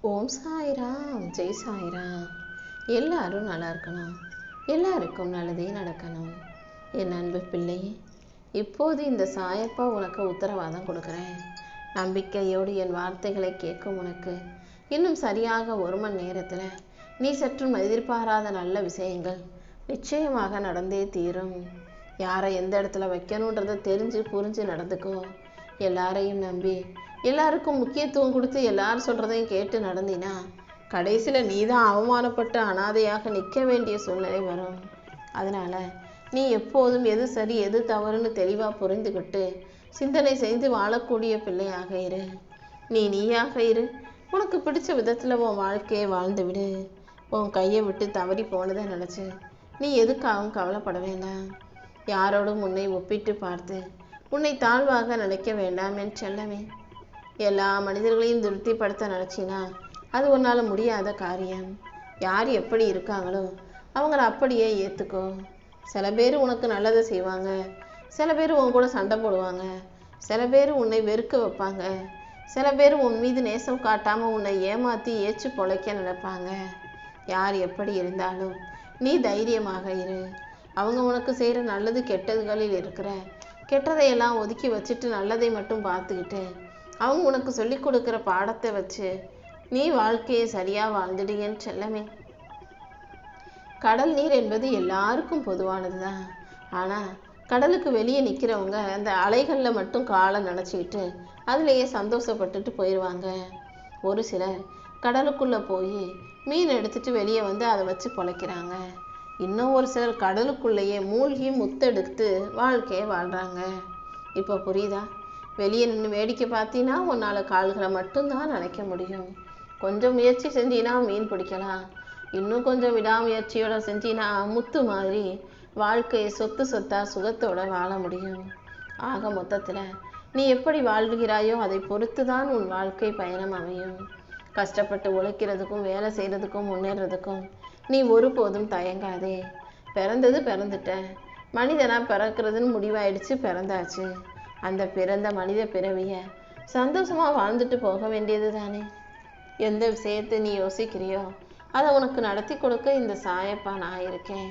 ஓம் சாய்ராம், ஜெய் சாய்ராம். எல்லாரும் நல்லா இருக்கணும், எல்லாருக்கும் நல்லதே நடக்கணும். என் அன்பு பிள்ளையே, இப்போது இந்த சாயப்பா உனக்கு உத்தரவாதம் கொடுக்குறேன். நம்பிக்கையோடு என் வார்த்தைகளை கேட்கும் உனக்கு இன்னும் சரியாக 1 மணி நேரத்தில் நீ சற்றும் எதிர்பாராத நல்ல விஷயங்கள் நிச்சயமாக நடந்தே தீரும். யாரை எந்த இடத்துல வைக்கணுன்றதை தெரிஞ்சு புரிஞ்சு நடந்துக்கோ. எல்லாரையும் நம்பி எல்லாருக்கும் முக்கியத்துவம் கொடுத்து எல்லாரும் சொல்றதையும் கேட்டு நடந்தினா கடைசியில் நீ தான் அவமானப்பட்டு அனாதையாக நிற்க வேண்டிய சூழ்நிலை வரும். அதனால நீ எப்போதும் எது சரி எது தவறுன்னு தெளிவாக புரிந்துக்கிட்டு சிந்தனை செய்து வாழக்கூடிய பிள்ளையாக இரு. நீயாக இரு. உனக்கு பிடிச்ச விதத்தில் உன் வாழ்க்கையை வாழ்ந்து விடு. உன் கையை விட்டு தவறி போனதை நினச்சி நீ எதுக்காகவும் கவலைப்பட வேண்டாம். யாரோடும் உன்னை ஒப்பிட்டு பார்த்து உன்னை தாழ்வாக நினைக்க வேண்டாம் என் செல்லமே. எல்லா மனிதர்களையும் திருப்திப்படுத்த நினச்சினா அது உன்னால் முடியாத காரியம். யார் எப்படி இருக்காங்களோ அவங்கள அப்படியே ஏற்றுக்கோ. சில பேர் உனக்கு நல்லதை செய்வாங்க, சில பேர் உன் கூட சண்டை போடுவாங்க, சில பேர் உன்னை வெறுக்க வைப்பாங்க, சில பேர் உன் மீது நேசம் காட்டாமல் உன்னை ஏமாற்றி ஏச்சு பொழைக்க நினைப்பாங்க. யார் எப்படி இருந்தாலும் நீ தைரியமாக இரு. அவங்க உனக்கு செய்கிற நல்லது கெட்டதுகளில் இருக்கிற கெட்டதையெல்லாம் ஒதுக்கி வச்சுட்டு நல்லதை மட்டும் பார்த்துக்கிட்டு அவங்க உனக்கு சொல்லி கொடுக்குற பாடத்தை வச்சு நீ வாழ்க்கையை சரியாக வாழ்ந்துடுங்கன்னு செல்லமே. கடல் நீர் என்பது எல்லாருக்கும் பொதுவானது தான். ஆனால் கடலுக்கு வெளியே நிற்கிறவங்க அந்த அலைகளில் மட்டும் காலை நினச்சிக்கிட்டு அதுலேயே சந்தோஷப்பட்டுட்டு போயிடுவாங்க. ஒரு சிலர் கடலுக்குள்ளே போய் மீன் எடுத்துட்டு வெளியே வந்து அதை வச்சு பொழைக்கிறாங்க. இன்னும் ஒரு சிலர் கடலுக்குள்ளேயே மூழ்கி முத்தெடுத்து வாழ்க்கையை வாழ்கிறாங்க. இப்போ புரியுதா? வெளியே நின்று வேடிக்கை பார்த்தீங்கன்னா உன்னால் கால்களை மட்டும்தான் நினைக்க முடியும். கொஞ்சம் முயற்சி செஞ்சினா மீன் பிடிக்கலாம். இன்னும் கொஞ்சம் விடாமுயற்சியோட செஞ்சினா முத்து மாதிரி வாழ்க்கையை சொத்தா சுகத்தோட வாழ முடியும். ஆக மொத்தத்தில் நீ எப்படி வாழ்கிறாயோ அதை பொறுத்து தான் உன் வாழ்க்கை பயணம் அமையும். கஷ்டப்பட்டு உழைக்கிறதுக்கும் வேலை செய்கிறதுக்கும் முன்னேறதுக்கும் நீ ஒருபோதும் தயங்காதே. பிறந்தது பிறந்துட்ட, மனிதனாக பிறக்கிறதுன்னு முடிவாயிடுச்சு, பிறந்தாச்சு. அந்த பிறந்த மனித பிறவியை சந்தோஷமாக வாழ்ந்துட்டு போக வேண்டியது தானே. எந்த விஷயத்தை நீ யோசிக்கிறியோ அதை உனக்கு நடத்தி கொடுக்க இந்த சாயப்பா நான் இருக்கேன்.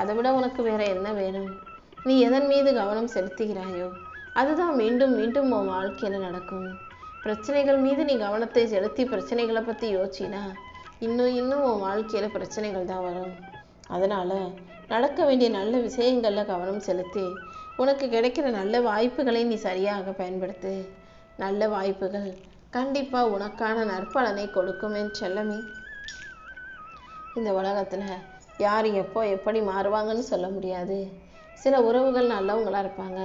அதை விட உனக்கு வேற என்ன வேணும்? நீ எதன் மீது கவனம் செலுத்துகிறாயோ அதுதான் மீண்டும் மீண்டும் உன் வாழ்க்கையில் நடக்கும். பிரச்சனைகள் மீது நீ கவனத்தை செலுத்தி பிரச்சனைகளை பற்றி யோசிச்சினா இன்னும் உன் வாழ்க்கையில் பிரச்சனைகள் தான் வரும். அதனால் நடக்க வேண்டிய நல்ல விஷயங்களில் கவனம் செலுத்தி உனக்கு கிடைக்கிற நல்ல வாய்ப்புகளை நீ சரியாக பயன்படுத்து. நல்ல வாய்ப்புகள் கண்டிப்பாக உனக்கான நற்பலனை கொடுக்கும் என் செல்லமே. இந்த உலகத்தில் யார் எப்போ எப்படி மாறுவாங்கன்னு சொல்ல முடியாது. சில உறவுகள் நல்லவங்களாக இருப்பாங்க,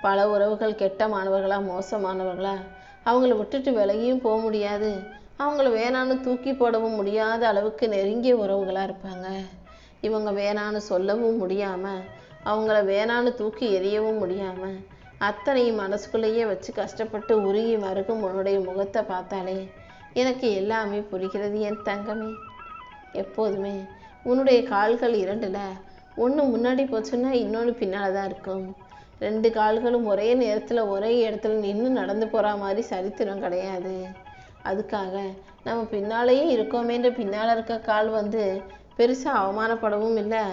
பல உறவுகள் கெட்டமானவர்களா மோசமானவர்களா அவங்கள விட்டுட்டு விலகியும் போக முடியாது, அவங்கள வேணான்னு தூக்கி போடவும் முடியாத அளவுக்கு நெருங்கிய உறவுகளாக இருப்பாங்க. இவங்க வேணான்னு சொல்லவும் முடியாமல் அவங்கள வேணான்னு தூக்கி எறியவும் முடியாமல் அத்தனையும் மனசுக்குள்ளேயே வச்சு கஷ்டப்பட்டு உருகி மருகும் உன்னுடைய முகத்தை பார்த்தாலே எனக்கு எல்லாமே புரிகிறது என் தங்கமே. எப்போதுமே உன்னுடைய கால்கள் 2ல் ஒன்று முன்னாடி போச்சுன்னா இன்னொன்று பின்னால் தான் இருக்கும். 2 கால்களும் ஒரே நேரத்தில் ஒரே இடத்துல நின்று நடந்து போகிற மாதிரி சரித்திரம் கிடையாது. அதுக்காக நம்ம பின்னாலேயே இருக்கோமேன்ற பின்னால் இருக்க கால் வந்து பெருசாக அவமானப்படவும் இல்லை,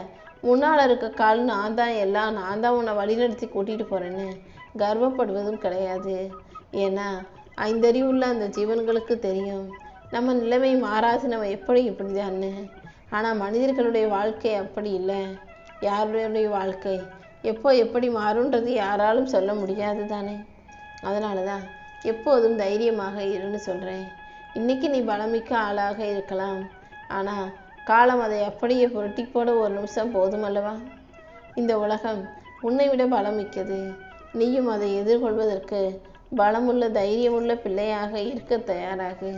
முன்னால் இருக்க கால் நான் தான் எல்லாம், நான் தான் உன்னை வழிநடத்தி கூட்டிகிட்டு போகிறேன்னு கர்வப்படுவதும் கிடையாது. ஏன்னா 5 அறிவுள்ள அந்த ஜீவன்களுக்கு தெரியும் நம்ம நிலைமை மாறாது, நம்ம இப்படிதான்னு. ஆனால் மனிதர்களுடைய வாழ்க்கை அப்படி இல்லை. யாருடைய வாழ்க்கை எப்போ எப்படி மாறுன்றது யாராலும் சொல்ல முடியாது தானே. அதனால தான் எப்போதும் தைரியமாக இருன்னு சொல்கிறேன். இன்றைக்கி நீ பலமிக்க ஆளாக இருக்கலாம், ஆனால் காலம் அதை அப்படியே புரட்டி போட 1 நிமிஷம் போதுமல்லவா. இந்த உலகம் உன்னை விட பலமிக்கது. நீயும் அதை எதிர்கொள்வதற்கு பலமுள்ள தைரியமுள்ள பிள்ளையாக இருக்க தயாராகு.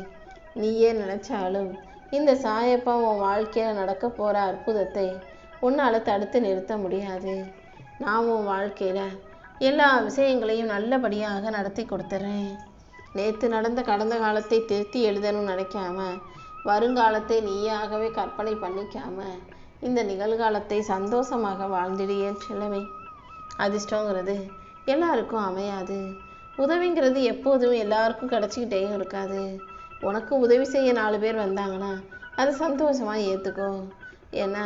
நீயே நினைச்சாலும் இந்த சாயப்பா உன் வாழ்க்கையில் நடக்க போகிற அற்புதத்தை உன்னால் தடுத்து நிறுத்த முடியாது. நான் உன் வாழ்க்கையில் எல்லா விஷயங்களையும் நல்லபடியாக நடத்தி கொடுத்துறேன். நேற்று நடந்த கடந்த காலத்தை திருத்தி எழுதணும்னு நினைக்காம, வருங்காலத்தை நீயாகவே கற்பனை பண்ணிக்காம இந்த நிகழ்காலத்தை சந்தோஷமாக வாழ்ந்திடுயே செல்லமே. அதிர்ஷ்டங்கிறது எல்லாருக்கும் அமையாது, உதவிங்கிறது எப்போதும் எல்லாருக்கும் கிடச்சிக்கிட்டேயும் இருக்காது. உனக்கு உதவி செய்ய 4 பேர் வந்தாங்கன்னா அதை சந்தோஷமாக ஏற்றுக்கோ. ஏன்னா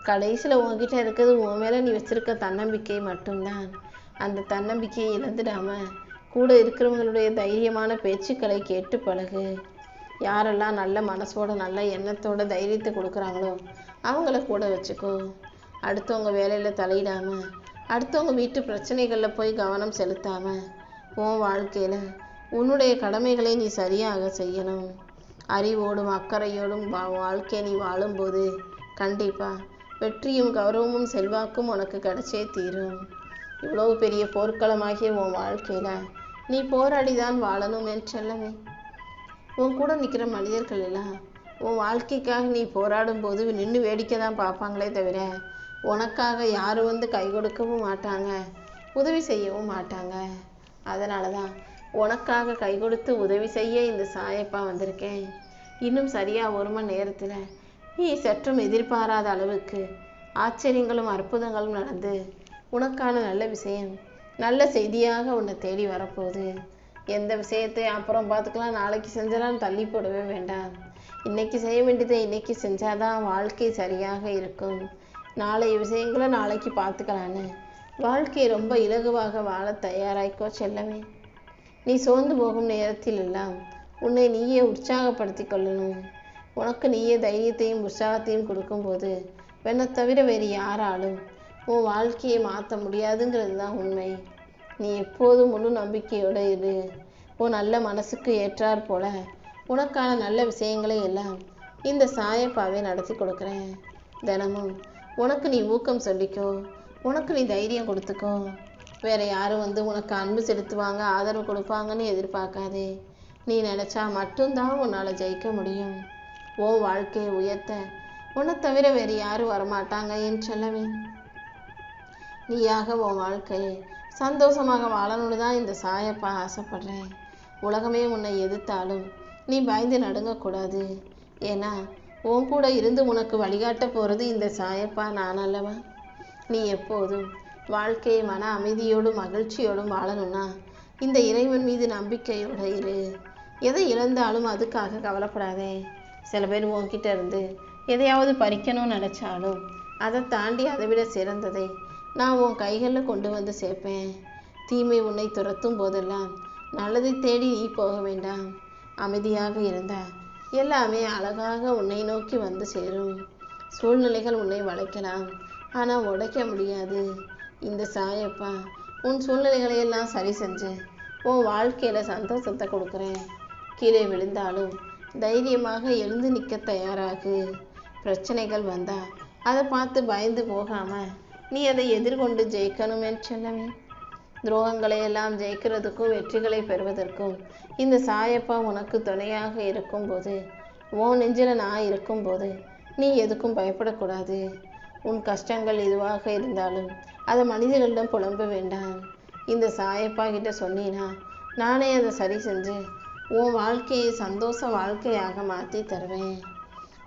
கடைசியில் உன்கிட்ட இருக்கிறது உன் மேலே நீ வச்சிருக்க தன்னம்பிக்கை மட்டும்தான். அந்த தன்னம்பிக்கையை இழந்துடாம கூட இருக்கிறவங்களுடைய தைரியமான பேச்சுக்களை கேட்டு பழகு. யாரெல்லாம் நல்ல மனசோட நல்ல எண்ணத்தோட தைரியத்தை கொடுக்குறாங்களோ அவங்கள கூட வச்சுக்கோ. அடுத்தவங்க வேலையில் தலையிடாமல் அடுத்தவங்க வீட்டு பிரச்சனைகளில் போய் கவனம் செலுத்தாமல் உன் வாழ்க்கையில் உன்னுடைய கடமைகளை நீ சரியாக செய்யணும். அறிவோடும் அக்கறையோடும் வாழ்க்கையை நீ வாழும்போது கண்டிப்பாக வெற்றியும் கௌரவமும் செல்வாக்கும் உனக்கு கிடைச்சே தீரும். இவ்வளவு பெரிய போர்க்களமாகிய உன் வாழ்க்கையில் நீ போராடி தான் வாழணும் என் செல்லமே. உன் கூட நிற்கிற மனிதர்கள் எல்லாம் உன் வாழ்க்கைக்காக நீ போராடும் போது நின்று வேடிக்கை தான் பார்ப்பாங்களே தவிர உனக்காக யாரும் வந்து கை கொடுக்கவும் மாட்டாங்க, உதவி செய்யவும் மாட்டாங்க. அதனால தான் உனக்காக கை கொடுத்து உதவி செய்ய இந்த சாயப்பா வந்திருக்கேன். இன்னும் சரியாக 1 மணி நேரத்தில் நீ சற்றும் எதிர்பாராத அளவுக்கு ஆச்சரியங்களும் அற்புதங்களும் நடந்து உனக்கான நல்ல விஷயம் நல்ல செய்தியாக உன்னை தேடி வரப்போகுது. எந்த விஷயத்தை அப்புறம் பார்த்துக்கலாம், நாளைக்கு செஞ்சாலும் தள்ளி போடவே வேண்டாம். இன்னைக்கு செய்ய வேண்டியதை இன்னைக்கு செஞ்சாதான் வாழ்க்கை சரியாக இருக்கும். நாளைய விஷயங்களை நாளைக்கு பார்த்துக்கலான்னு வாழ்க்கையை ரொம்ப இலகுவாக வாழ தயாராய்க்கோ செல்லவே. நீ சோர்ந்து போகும் நேரத்தில் எல்லாம் உன்னை நீயே உற்சாகப்படுத்தி கொள்ளணும். உனக்கு நீயே தைரியத்தையும் உற்சாகத்தையும் கொடுக்கும்போது வெண்ணை தவிர வேறு யாராலும் உன் வாழ்க்கையை மாற்ற முடியாதுங்கிறது தான் உண்மை. நீ எப்போதும் முழு நம்பிக்கையோடு இரு. உன் நல்ல மனசுக்கு ஏற்றாற் போல உனக்கான நல்ல விஷயங்களை எல்லாம் இந்த சாயப்பாவை நடத்தி கொடுக்குறேன். தினமும் உனக்கு நீ ஊக்கம் சொல்லிக்கோ, உனக்கு நீ தைரியம் கொடுத்துக்கோ. வேற யாரும் வந்து உனக்கு அன்பு செலுத்துவாங்க ஆதரவு கொடுப்பாங்கன்னு எதிர்பார்க்காதே. நீ நினச்சா மட்டும்தான் உன்னால் ஜெயிக்க முடியும். உன் வாழ்க்கையை உயர்த்த உன்னை தவிர வேறு யாரும் வரமாட்டாங்க என் செல்லவே. நீயாக உன் வாழ்க்கையை சந்தோஷமாக வாழணும்னு தான் இந்த சாயப்பா ஆசைப்படுறேன். உலகமே உன்னை எதிர்த்தாலும் நீ பயந்து நடுங்கக்கூடாது. ஏன்னா உன் கூட இருந்து உனக்கு வழிகாட்ட போகிறது இந்த சாயப்பா நான் அல்லவா. நீ எப்போதும் வாழ்க்கையை மன அமைதியோடும் மகிழ்ச்சியோடும் வாழணும்னா இந்த இறைவன் மீது நம்பிக்கையோடு இரு. எதை இழந்தாலும் அதுக்காக கவலைப்படாதே. சில பேர் உன்கிட்ட இருந்து எதையாவது பறிக்கணும்னு நினச்சாலும் அதை தாண்டி அதை விட சிறந்ததை நான் உன் கைகளில் கொண்டு வந்து சேர்ப்பேன். தீமை உன்னை துரத்தும் போதெல்லாம் நல்லதை தேடி நீ போக வேண்டாம். அமைதியாக இருந்தால் எல்லாமே அழகாக உன்னை நோக்கி வந்து சேரும். சூழ்நிலைகள் உன்னை வளைக்கலாம், ஆனால் உடைக்க முடியாது. இந்த சாயப்பா உன் சூழ்நிலைகளை எல்லாம் சரி செஞ்சு உன் வாழ்க்கையில் சந்தோஷத்தை கொடுக்குறேன். கீழே விழுந்தாலும் தைரியமாக எழுந்து நிற்க தயாராகு. பிரச்சனைகள் வந்தால் அதை பார்த்து பயந்து போகாமல் நீ அதை எதிர்கொண்டு ஜெயிக்கணும் என் செல்லமே. துரோகங்களை எல்லாம் ஜெயிக்கிறதுக்கும் வெற்றிகளை பெறுவதற்கும் இந்த சாயப்பா உனக்கு துணையாக இருக்கும்போது, உன் நெஞ்சில் நான் இருக்கும்போது நீ எதுக்கும் பயப்படக்கூடாது. உன் கஷ்டங்கள் எதுவாக இருந்தாலும் அதை மனிதர்களிடம் புலம்ப வேண்டாம். இந்த சாயப்பா கிட்ட சொன்னீன்னா நானே அதை சரி செஞ்சு உன் வாழ்க்கையை சந்தோஷ வாழ்க்கையாக மாற்றி தருவேன்.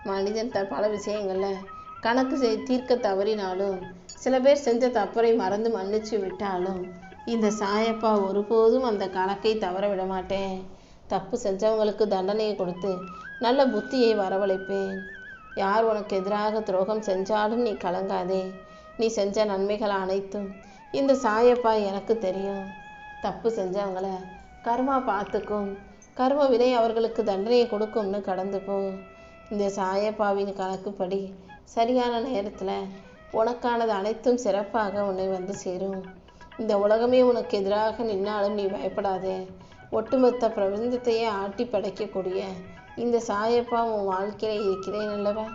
மனிதன் பல விஷயங்களில் கணக்கு தீர்க்க தவறினாலும் சில பேர் செஞ்ச தப்பறை மறந்து மன்னிச்சு விட்டாலும் இந்த சாயப்பா ஒருபோதும் அந்த கணக்கை தவற விட மாட்டேன். தப்பு செஞ்சவங்களுக்கு தண்டனையை கொடுத்து நல்ல புத்தியை வரவழைப்பேன். யார் உனக்கு எதிராக துரோகம் செஞ்சாலும் நீ கலங்காதே. நீ செஞ்ச நன்மைகள் அனைத்தும் இந்த சாயப்பா எனக்கு தெரியும். தப்பு செஞ்சவங்கள கர்மா பார்த்துக்கும், கர்ம வினை அவர்களுக்கு தண்டனையை கொடுக்கும்னு கடந்து போ. இந்த சாயப்பாவின் கணக்குப்படி சரியான நேரத்தில் உனக்கானது அனைத்தும் சிறப்பாக உன்னை வந்து சேரும். இந்த உலகமே உனக்கு எதிராக நின்னாலும் நீ பயப்படாதே. ஒட்டுமொத்த பிரபஞ்சத்தையே ஆட்டி படைக்கக்கூடிய இந்த சாயப்பா உன் வாழ்க்கையில் இருக்கிறேன் அல்லவா.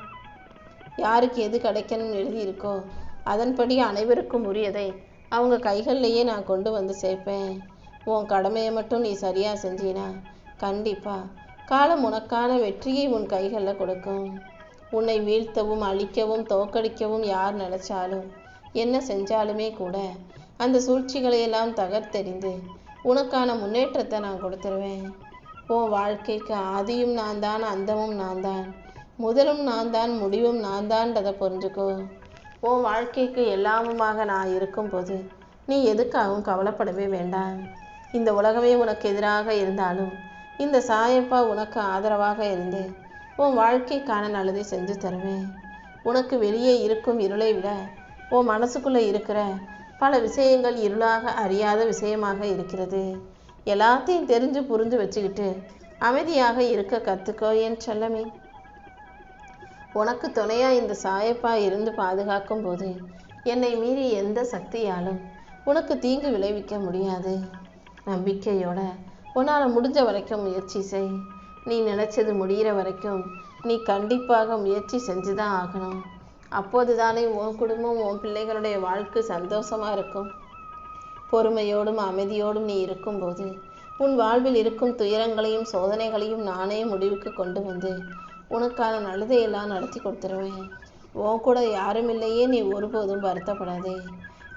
யாருக்கு எது கிடைக்கணும்னு எழுதியிருக்கோ அதன்படி அனைவருக்கும் உரியதை அவங்க கைகள்லையே நான் கொண்டு வந்து சேர்ப்பேன். உன் கடமையை மட்டும் நீ சரியாக செஞ்சினா கண்டிப்பாக காலம் உனக்கான வெற்றியை உன் கைகளில் கொடுக்கும். உன்னை வீழ்த்தவும் அழிக்கவும் தோக்கடிக்கவும் யார் நினைச்சாலும் என்ன செஞ்சாலுமே கூட அந்த சூழ்ச்சிகளையெல்லாம் தகர்த்தெறிந்து உனக்கான முன்னேற்றத்தை நான் கொடுத்துருவேன். உன் வாழ்க்கைக்கு ஆதியும் நான் தான், அந்தமும் நான் தான், முதலும் நான் தான், முடிவும் நான் தான்றதை புரிஞ்சுக்கோ. உன் வாழ்க்கைக்கு எல்லாமுமாக நான் இருக்கும்போது நீ எதுக்காகவும் கவலைப்படவே வேண்டாம். இந்த உலகமே உனக்கு எதிராக இருந்தாலும் இந்த சாயப்பா உனக்கு ஆதரவாக இருந்து உன் வாழ்க்கைக்கான நல்லதை செஞ்சு தருவேன். உனக்கு வெளியே இருக்கும் இருளை விட உன் மனசுக்குள்ளே இருக்கிற பல விஷயங்கள் இருளாக அறியாத விஷயமாக இருக்கிறது. எல்லாத்தையும் தெரிஞ்சு புரிஞ்சு வச்சுக்கிட்டு அமைதியாக இருக்க கற்றுக்கோ என் செல்லமே. உனக்கு துணையாக இந்த சாயப்பா இருந்து பாதுகாக்கும் போது என்னை மீறி எந்த சக்தியாலும் உனக்கு தீங்கு விளைவிக்க முடியாது. நம்பிக்கையோட உன்னால் முடிஞ்ச வரைக்கும் முயற்சி செய். நீ நினைச்சது முடிகிற வரைக்கும் நீ கண்டிப்பாக முயற்சி செஞ்சு தான் ஆகணும். அப்போது தானே உன் குடும்பம் உன் பிள்ளைகளுடைய வாழ்க்கை சந்தோஷமாக இருக்கும். பொறுமையோடும் அமைதியோடும் நீ இருக்கும்போது உன் வாழ்வில் இருக்கும் துயரங்களையும் சோதனைகளையும் நானே முடிவுக்கு கொண்டு வந்து உனக்கான நல்லதையெல்லாம் நடத்தி கொடுத்துருவேன். உன் கூட யாரும் இல்லையே நீ ஒருபோதும் வருத்தப்படாதே.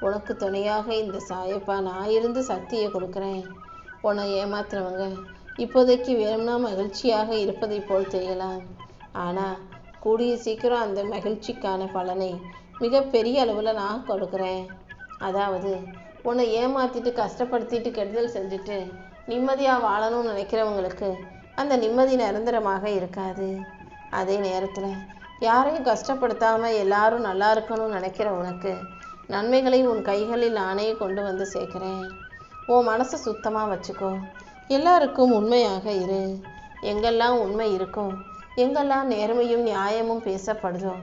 உனக்கு துணையாக இந்த சாயப்பா நான் இருந்து சக்தியை கொடுக்குறேன். உன்னை ஏமாத்துறவங்க இப்போதைக்கு வேணும்னா மகிழ்ச்சியாக இருப்பதை போல் தெரியலாம். ஆனால் கூடிய சீக்கிரம் அந்த மகிழ்ச்சிக்கான பலனை மிகப்பெரிய அளவில் நான் கொடுக்குறேன். அதாவது உன்னை ஏமாற்றிட்டு கஷ்டப்படுத்திட்டு கெடுதல் செஞ்சுட்டு நிம்மதியாக வாழணும்னு நினைக்கிறவங்களுக்கு அந்த நிம்மதி நிரந்தரமாக இருக்காது. அதே நேரத்தில் யாரையும் கஷ்டப்படுத்தாமல் எல்லாரும் நல்லா இருக்கணும்னு நினைக்கிற உனக்கு நன்மைகளை உன் கைகளில் நானே கொண்டு வந்து சேர்க்குறேன். உன் மனசை சுத்தமாக வச்சுக்கோ. எல்லாருக்கும் உண்மையாக இரு. எங்கெல்லாம் உண்மை இருக்கோ, எங்கெல்லாம் நேர்மையும் நியாயமும் பேசப்படுதோ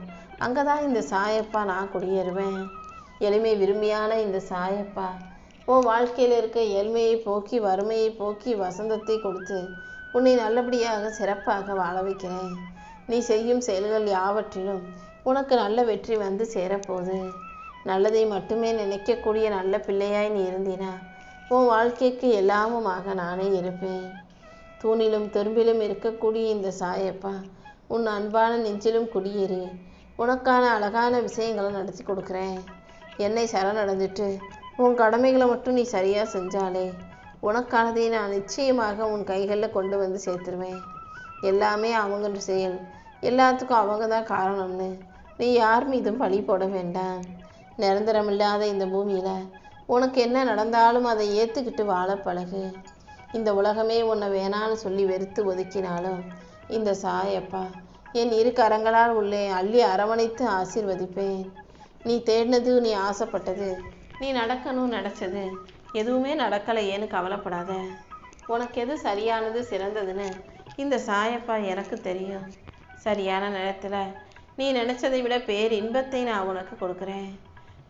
அங்கே தான் இந்த சாயப்பா நான் குடியேறுவேன். எளிமை விரும்பியான இந்த சாயப்பா உன் வாழ்க்கையில் இருக்க ஏழ்மையை போக்கி வறுமையை போக்கி வசந்தத்தை கொடுத்து உன்னை நல்லபடியாக சிறப்பாக வாழ வைக்கிறேன். நீ செய்யும் செயல்கள் யாவற்றிலும் உனக்கு நல்ல வெற்றி வந்து சேரப்போகுது. நல்லதை மட்டுமே நினைக்கக்கூடிய நல்ல பிள்ளையாய் நீ இருந்தினா உன் வாழ்க்கைக்கு எல்லாமுமாக நானே இருப்பேன். தூணிலும் துரும்பிலும் இருக்கக்கூடிய இந்த சாயப்பா உன் அன்பான நெஞ்சிலும் குடியேறி உனக்கான அழகான விஷயங்களை நடத்தி கொடுக்குறேன். என்னை சரணடைஞ்சிட்டு உன் கடமைகளை மட்டும் நீ சரியாக செஞ்சாலே உனக்கானதை நான் நிச்சயமாக உன் கைகளில் கொண்டு வந்து சேர்த்துருவேன். எல்லாமே அவங்க செயல், எல்லாத்துக்கும் அவங்க தான் காரணம்னு நீ யார் மீதும் பழி போட வேண்டாம். நிரந்தரமில்லாத இந்த பூமியில் உனக்கு என்ன நடந்தாலும் அதை ஏற்றுக்கிட்டு வாழ பழகு. இந்த உலகமே உன்னை வேணான்னு சொல்லி வெறுத்து ஒதுக்கினாலும் இந்த சாயப்பா என் இரு கரங்களால் உள்ளே அள்ளி அரவணைத்து ஆசீர்வதிப்பேன். நீ தேடினது, நீ ஆசைப்பட்டது, நீ நடக்கணும்னு நினச்சது எதுவுமே நடக்கலையேன்னு கவலைப்படாத. உனக்கு எது சரியானது சிறந்ததுன்னு இந்த சாயப்பா எனக்கு தெரியும். சரியான நேரத்தில் நீ நினச்சதை விட பேரின்பத்தை நான் உனக்கு கொடுக்குறேன்.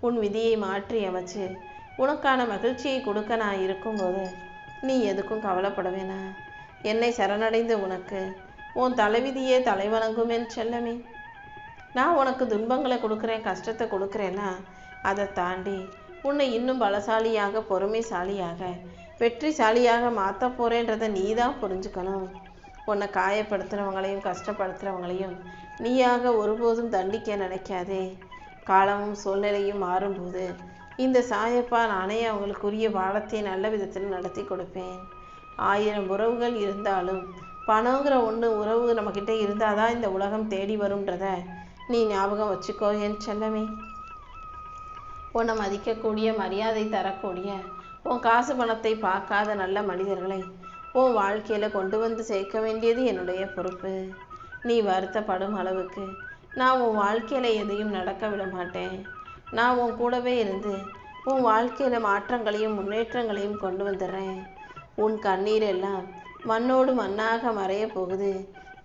உன் விதியை மாற்றி அமைச்சு உனக்கான மகிழ்ச்சியை கொடுக்க நான் இருக்கும்போது நீ எதுக்கும் கவலைப்பட வேணாம். என்னை சரணடைந்த உனக்கு உன் தலைவிதியே தலைவணங்கும் என் செல்லமே. நான் உனக்கு துன்பங்களை கொடுக்குறேன், கஷ்டத்தை கொடுக்குறேன்னா அதை தாண்டி உன்னை இன்னும் பலசாலியாக பொறுமைசாலியாக வெற்றிசாலியாக மாற்ற போகிறேன்றதை நீ தான் புரிஞ்சுக்கணும். உன்னை காயப்படுத்துகிறவங்களையும் கஷ்டப்படுத்துகிறவங்களையும் நீயாக ஒருபோதும் தண்டிக்க நினைக்காதே. காலமும் சூழ்நிலையும் மாறும்போது இந்த சாயப்பா நானே அவங்களுக்குரிய பாடத்தை நல்ல விதத்தில் நடத்தி கொடுப்பேன். 1000 உறவுகள் இருந்தாலும் பணங்கிற ஒன்று உறவு நம்மக்கிட்ட இருந்தால் தான் இந்த உலகம் தேடி வரும்ன்றத நீ ஞாபகம் வச்சுக்கோ என் செல்லமே. உன்னை மதிக்கக்கூடிய, மரியாதை தரக்கூடிய, உன் காசு பணத்தை பார்க்காத நல்ல மனிதர்களை உன் வாழ்க்கையில் கொண்டு வந்து சேர்க்க வேண்டியது என்னுடைய பொறுப்பு. நீ வருத்தப்படும் அளவுக்கு நான் உன் வாழ்க்கையில் எதையும் நடக்க விட மாட்டேன். நான் உன் கூடவே இருந்து உன் வாழ்க்கையில் மாற்றங்களையும் முன்னேற்றங்களையும் கொண்டு வந்துடுறேன். உன் கண்ணீர் எல்லாம் மண்ணோடு மண்ணாக மறைய போகுது,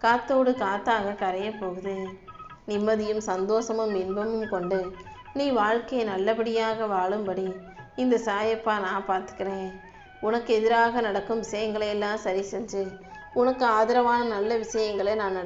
காத்தோடு காத்தாக கரைய போகுது. நிம்மதியும் சந்தோஷமும் இன்பமும் கொண்டு நீ வாழ்க்கையை நல்லபடியாக வாழும்படி இந்த சாயப்பா நான் பார்த்துக்கிறேன். உனக்கு எதிராக நடக்கும் விஷயங்களை எல்லாம் சரி செஞ்சு உனக்கு ஆதரவான நல்ல விஷயங்களை நான் நடத்த